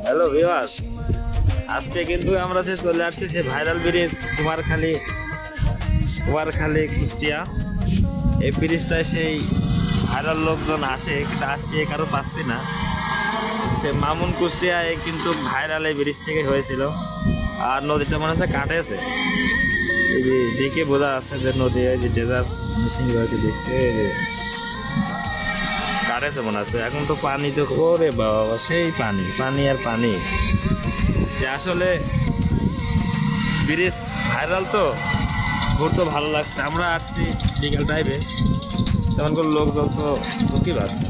Hello viewers, আজকে কিন্তু আমরা যে চলে আসছি সে ভাইরাল ব্রিজ কুমারখালী কুষ্টিয়া। এই ব্রিজটায় সেই ভাইরাল লোকজন আসে, কিন্তু আজকে কারো পাচ্ছি না। সে মামুন কুষ্টিয়ায় কিন্তু ভাইরাল এই ব্রিজ থেকে হয়েছিল। আর নদীটা মনে হচ্ছে কাটেছে, এই যে দেখে বোঝা যাচ্ছে যে নদী যে ডেজার্ট মেশিন রয়েছে দেখছে কাটেছে মনে হচ্ছে। এখন তো পানি তো ওরে বাবা, সেই পানি পানি আর পানি। যে আসলে ব্রিজ ভাইরাল তো ঘুরতে ভালো লাগছে। আমরা আসছি বিকেল টাইমে, তেমন করে লোকজন তো ঢুকি পাচ্ছে,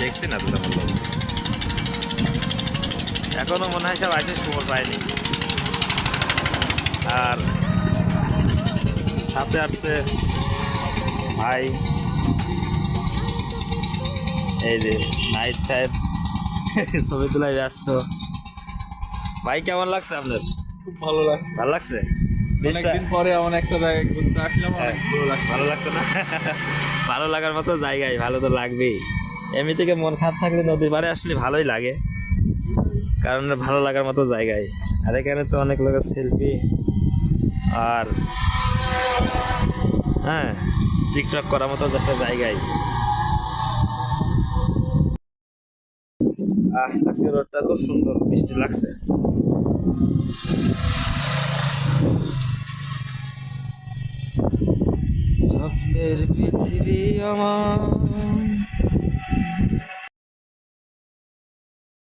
দেখছি না তো তেমন লোক। এখনো মনে হয় সব আছে, খবর পায়নি। আর সাথে আসছে ভাই, এই যে নাইট সাহেব ছবি তোলায় ব্যস্ত। ভাই কেমন লাগছে আপনার? খুব ভালো লাগছে। ভালো লাগছে ব্রিজটা? অনেকদিন পরে এমন একটা জায়গায় ঘুরতে আসলাম, হ্যাঁ, অনেক ভালো লাগছে। ভালো লাগছে না? ভালো লাগার মতো জায়গায় ভালো তো লাগবেই। এমনি থেকে মন খারাপ থাকলে নদীর পাড়ে আসলে ভালোই লাগে, কারণ ভালো লাগার মতো জায়গায়। আর এখানে তো অনেক লোকের সেলফি আর হ্যাঁ টিকটক করার মতো একটা জায়গায়। আজকে রোডটা খুব সুন্দর, মিষ্টি লাগছে। স্বপ্নের পৃথিবী আমার,